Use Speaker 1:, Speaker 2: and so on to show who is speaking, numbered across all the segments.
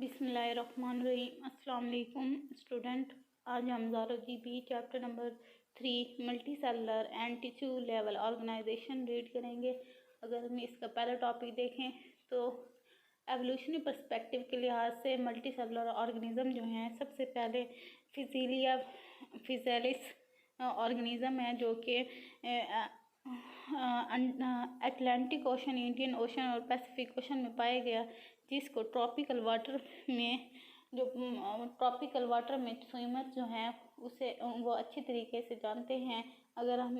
Speaker 1: बिस्मिल्लाहिर्रहमानिर्रहीम। अस्सलाम वालेकुम स्टूडेंट। आज हम zoology B chapter number 3 multicellular and tissue level organisation read करेंगे। अगर हम इसका पहला टॉपिक देखें तो एवोल्यूशनरी पर्सपेक्टिव के लिहाज से मल्टी सेलुलर ऑर्गेनिज़म जो हैं, सबसे पहले फिजीलिया फिजेलिस ऑर्गेनिज़म है जो कि अटलांटिक ओशन, इंडियन ओशन और पैसिफिक ओशन में पाया गया, जिसको ट्रॉपिकल वाटर में ट्रॉपिकल वाटर में स्विमर जो हैं उसे वो अच्छी तरीके से जानते हैं। अगर हम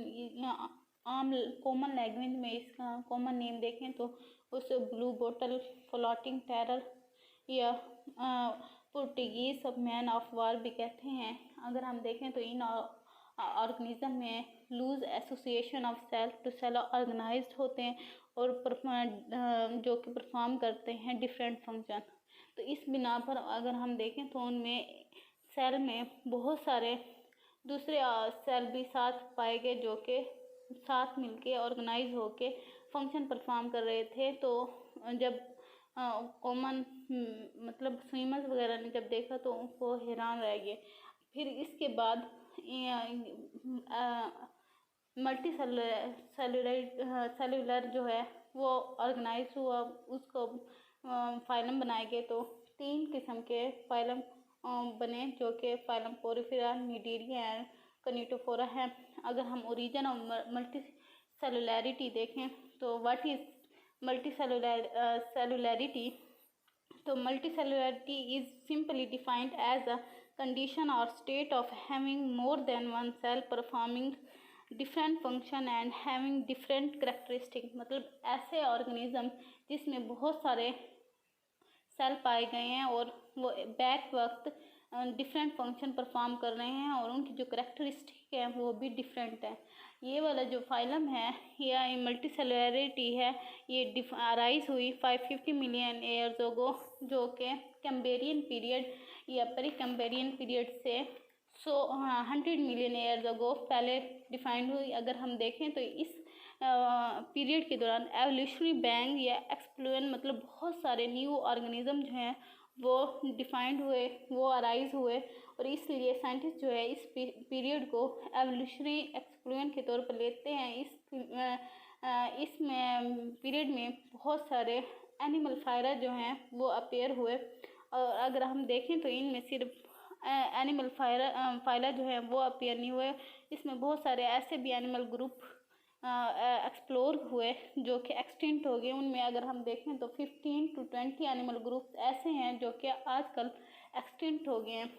Speaker 1: आम कॉमन लैंग्वेज में इसका कॉमन नेम देखें तो उसे ब्लू बोटल फ्लोटिंग टेरर या पुर्तगीज सब मैन ऑफ वार भी कहते हैं। अगर हम देखें तो इन ऑर्गेनिज्म में loose association of cell to cell organised होते हैं और जो कि परफॉर्म करते हैं डिफरेंट फंक्शन। तो इस बिना पर अगर हम देखें तो उनमें सेल में बहुत सारे दूसरे सेल भी साथ पाए गए जो कि साथ मिलके ऑर्गेनाइज होके फंक्शन परफॉर्म कर रहे थे। तो जब कॉमन मतलब स्विमर्स वगैरह ने जब देखा तो उनको हैरान रह गए। फिर इसके बाद मल्टी सेलुलर जो है वो ऑर्गेनाइज हुआ, उसको फाइलम बनाए गए। तो 3 किस्म के फाइलम बने जो कि फाइलम पोरिफेरा, निडेरिया एंड कनिटोफोरा है। अगर हम ओरिजिन ऑफ मल्टी सेलुलैरिटी देखें तो व्हाट इज मल्टी सेलुलैरिटी, तो multicellularity is simply defined as a condition or state of having more than one cell performing different function and having different characteristic। मतलब ऐसे organism जिसमें बहुत सारे cell पाए गए हैं और वो बैक वक्त डिफरेंट फंक्शन परफॉर्म कर रहे हैं और उनकी जो करेक्टरिस्टिक है वो भी डिफरेंट है। ये वाला जो फाइलम है या मल्टी सेलुलैरिटी है, ये अराइज हुई 550 मिलियन ईयर्स अगो, जो कि कैम्ब्रियन पीरियड या प्री कैम्ब्रियन पीरियड से 100 मिलियन ईयर्स अगो पहले डिफाइंड हुई। अगर हम देखें तो इस पीरियड के दौरान एवोल्यूशनरी बैंग या एक्सप्लोजन मतलब बहुत सारे न्यू ऑर्गेनिज्म जो हैं वो डिफाइंड हुए, वो अराइज हुए, और इसलिए साइंटिस्ट जो है इस पीरियड को एवोल्यूशनरी एक्सप्लोजन के तौर पर लेते हैं। इसमें पीरियड में बहुत सारे एनिमल फायरा जो हैं वो अपीयर हुए, और अगर हम देखें तो इनमें सिर्फ एनिमल फाइला जो है वो अपीयर नहीं हुए, इसमें बहुत सारे ऐसे भी एनिमल ग्रुप एक्सप्लोर हुए जो कि एक्सटिंक्ट हो गए। उनमें अगर हम देखें तो 15 to 20 एनिमल ग्रुप्स ऐसे हैं जो कि आजकल एक्सटिंक्ट हो गए हैं।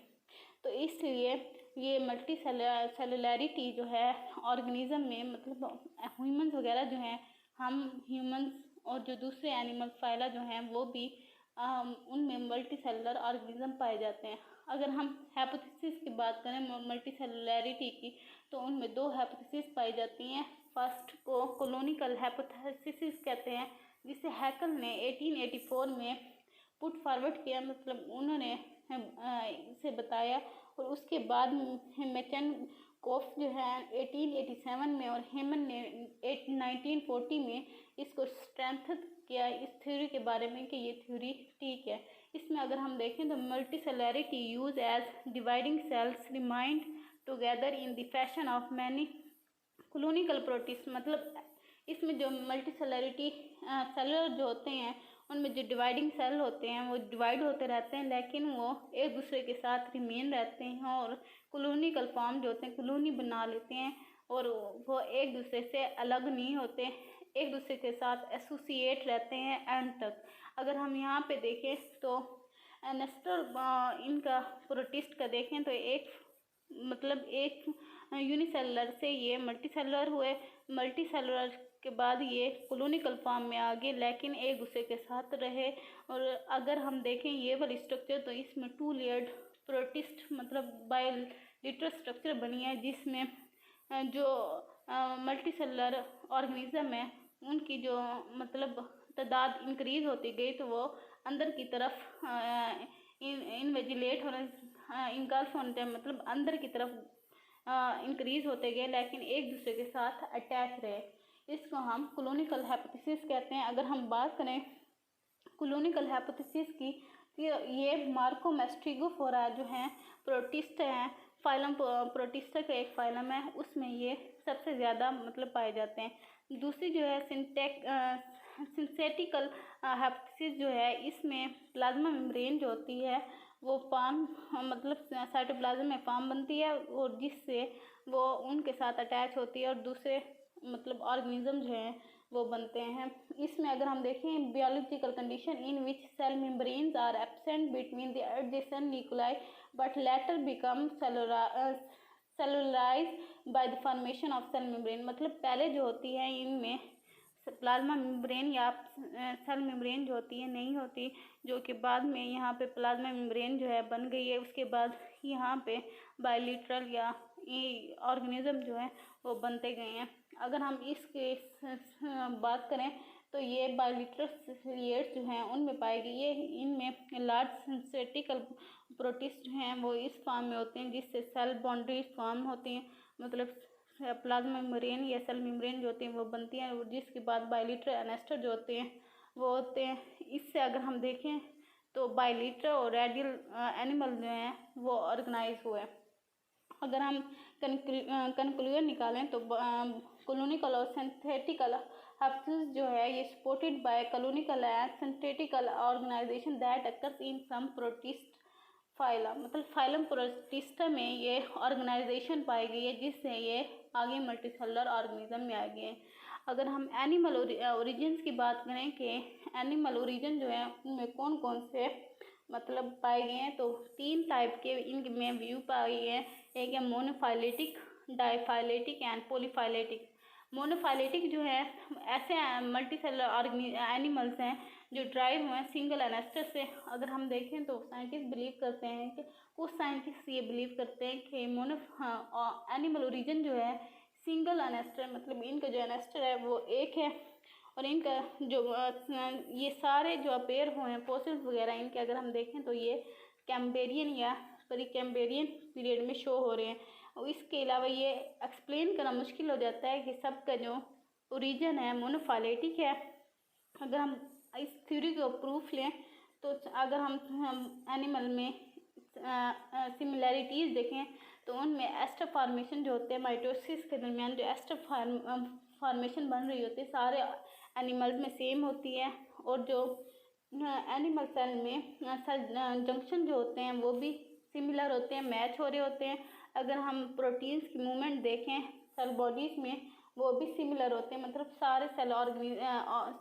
Speaker 1: तो इसलिए ये मल्टी सेलुलैरिटी जो है ऑर्गेनिज्म में, मतलब ह्यूमंस वगैरह जो हैं, हम ह्यूमंस और जो दूसरे एनिमल फाइला जो हैं वो भी उनमें मल्टी सेलुलर ऑर्गेनिज्म पाए जाते हैं। अगर हम हाइपोथेसिस की बात करें मल्टी सेलुलैरिटी की, तो उनमें 2 हाइपोथेसिस पाई जाती हैं। फर्स्ट को कोलोनिकल हाइपोथेसिस कहते हैं, जिसे हैकल ने 1884 में पुट फॉरवर्ड किया, मतलब उन्होंने इसे बताया, और उसके बाद मेचन कोफ जो है 1887 में और हेमन ने 1940 में इसको स्ट्रेंथन किया इस थ्योरी के बारे में कि ये थ्योरी ठीक है। इसमें अगर हम देखें तो multicellularity use as dividing cells remained together in the fashion of many colonial protist. मतलब इसमें जो मल्टी सेलुलैरिटी सेलुलर जो होते हैं उनमें जो डिवाइडिंग सेल होते हैं वो डिवाइड होते रहते हैं, लेकिन वो एक दूसरे के साथ रिमेन रहते हैं, और कोलोनिकल फॉर्म जो होते हैं कॉलोनी बना लेते हैं, और वो एक दूसरे से अलग नहीं होते, एक दूसरे के साथ एसोसिएट रहते हैं एंड तक। अगर हम यहाँ पे देखें तो नेस्टर इनका प्रोटिस्ट का देखें तो एक यूनिसेलुलर से ये मल्टी सेलुलर हुए, मल्टी सेलुलर के बाद ये कोलोनिकल फॉर्म में आ गए, लेकिन एक दूसरे के साथ रहे। और अगर हम देखें ये वाली स्ट्रक्चर तो इसमें 2 लेयर्ड प्रोटिस्ट मतलब बायलैटरल स्ट्रक्चर बनी है, जिसमें जो मल्टी सेलुलर ऑर्गेनिज्म है उनकी जो मतलब तादाद इंक्रीज होती गई, तो वो अंदर की तरफ इनवेजिलेट होने इनगल्फ होने मतलब अंदर की तरफ इंक्रीज होते गए, लेकिन एक दूसरे के साथ अटैच रहे। इसको हम कोलोनिकल हाइपोथेसिस कहते हैं। अगर हम बात करें कोलोनिकल हाइपोथेसिस की, ये मार्कोमेस्ट्रिगोफोरा जो है प्रोटिस्ट हैं, फाइलम प्रोटिस्टा का एक फाइलम है, उसमें ये सबसे ज़्यादा मतलब पाए जाते हैं। दूसरी जो है सिंथेटिकल हेप्सिस जो है, इसमें प्लाज्मा मेम्ब्रेन जो होती है वो फॉर्म मतलब साइटोप्लाज्म में फॉर्म बनती है और जिससे वो उनके साथ अटैच होती है और दूसरे मतलब ऑर्गेनिज्म जो हैं वो बनते हैं। इसमें अगर हम देखें biological condition in which cell membranes are absent between the adjacent nuclei but later become cellularise by the formation of cell membrane, मतलब पहले जो होती है इनमें प्लाज्मा मेम्ब्रेन या सेल मेम्ब्रेन जो होती है नहीं होती, जो कि बाद में यहाँ पे प्लाज्मा मेम्ब्रेन जो है बन गई है। उसके बाद यहाँ पे बायलिटरल या ऑर्गेनिज्म जो है वो बनते गए हैं। अगर हम इसके बात करें तो ये बायलिटरल सिलिएट्स जो हैं उनमें पाई गई है। इनमें लार्ज सिंथेटिकल प्रोटिस्ट हैं वो इस फॉर्म में होते हैं जिससे सेल बाउंड्रीज फॉर्म होती हैं, मतलब प्लाज्मा मेम्ब्रेन या सेल मेम्ब्रेन जो होती हैं वो बनती हैं और जिसके बाद बायलिटरल एनेस्टर जो होते हैं वो होते हैं। इससे अगर हम देखें तो बायलिटरल और रेडियल एनिमल जो हैं वो ऑर्गेनाइज हुए। अगर हम कंक्लूजन निकालें तो कॉलोनिकल और सिंथेटिकल हेप्सिस जो है ये supported by colonial and synthetical organisation that occurs in some protist phyla, मतलब फाइलम प्रोटिस्टा में ये ऑर्गेनाइजेशन पाई गई है जिससे ये आगे मल्टीसेलुलर ऑर्गेनिज्म में आ गए। अगर हम एनिमल ओरिजिन्स की बात करें कि एनिमल ओरिजिन जो है उनमें कौन कौन से मतलब पाए गए हैं, तो 3 टाइप के इनमें व्यू पाए गए हैं। एक है मोनोफाइलेटिक, डाइफाइलेटिक एंड पॉलीफाइलेटिक। मोनोफाइलेटिक जो है ऐसे मल्टीसेलुलर एनिमल्स हैं जो ड्राइव हुए हैं सिंगल एनेस्टर से। अगर हम देखें तो साइंटिस्ट बिलीव करते हैं कि कुछ साइंटिस्ट ये बिलीव करते हैं कि एनिमल ओरिजिन जो है सिंगल एनेस्टर, मतलब इनका जो एनेस्टर है वो एक है और इनका जो ये सारे जो अपेयर हुए हैं फॉसिल्स वगैरह इनके अगर हम देखें तो ये कैम्ब्रियन या कैम्ब्रियन पीरियड में शो हो रहे हैं। और इसके अलावा ये एक्सप्लेन करना मुश्किल हो जाता है कि सबका जो ओरिजिन है मोनोफाइलेटिक है। अगर हम इस थ्योरी को प्रूफ लें तो अगर हम एनिमल में सिमिलैरिटीज़ देखें तो उनमें एस्टर फॉर्मेशन जो होते हैं माइटोसिस के दरमियान जो एस्टर फॉर्मेशन बन रही होती है सारे एनिमल्स में सेम होती है और जो एनिमल सेल में सेल जंक्शन जो होते हैं वो भी सिमिलर होते हैं, मैच हो रहे होते हैं। अगर हम प्रोटीन्स की मूवमेंट देखें सेल बॉडीज़ में वो भी सिमिलर होते हैं, मतलब सारे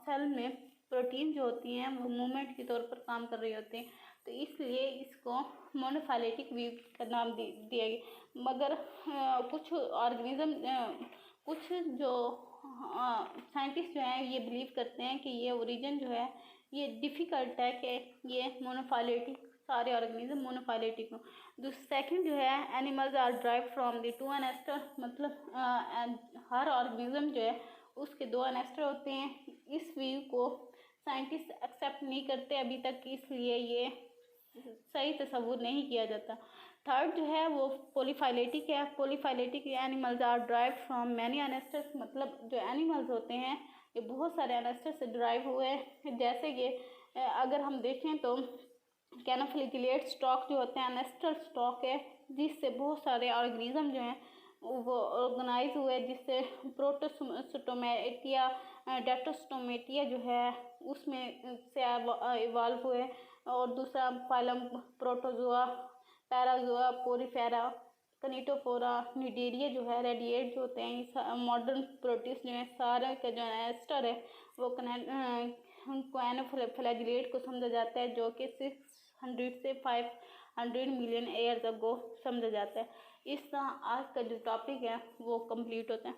Speaker 1: सेल में प्रोटीन जो होती हैं वो मूवमेंट के तौर पर काम कर रही होती हैं, तो इसलिए इसको मोनोफाइलेटिक व्यू का नाम दिया गया। मगर कुछ ऑर्गेनिज्म कुछ जो साइंटिस्ट जो हैं ये बिलीव करते हैं कि ये ओरिजिन जो है ये डिफ़िकल्ट है कि ये मोनोफाइलेटिक सारे ऑर्गेनिज्म मोनोफाइलेटिक हो। सेकंड जो है animals are drive from the 2 ancestor, मतलब हर ऑर्गेनिज्म जो है उसके 2 एनेस्टर होते हैं। इस व्यू को साइंटिस्ट एक्सेप्ट नहीं करते अभी तक, इसलिए ये सही तस्वुर नहीं किया जाता। थर्ड जो है वो पॉलीफाइलेटिक है। Polyphyletic animals are drive from many ancestors, मतलब जो एनिमल्स होते हैं ये बहुत सारे एनेस्टर से ड्राइव हुए हैं। जैसे कि अगर हम देखें तो कैनोफ्लिजिलेट स्टॉक जो होते हैं एनेस्टर स्टॉक है जिससे बहुत सारे ऑर्गेनिज्म जो हैं वो ऑर्गेनाइज हुए, जिससे प्रोटोस्टोमेटिया डेट्रोस्टोमेटिया जो है उसमें से इवॉल्व हुए। और दूसरा phylum protozoa, parazoa, porifera, ctenophora, cnidaria जो है रेडिएट जो होते हैं मॉडर्न प्रोटिस्ट जो है सारे का जो एस्टर है वो कैनोफ्लैजिलेट को समझा जाता है जो कि 600 से 500 मिलियन ईयर्स अगो समझा जाता है। इस तरह आज का जो टॉपिक है वो कंप्लीट होता है।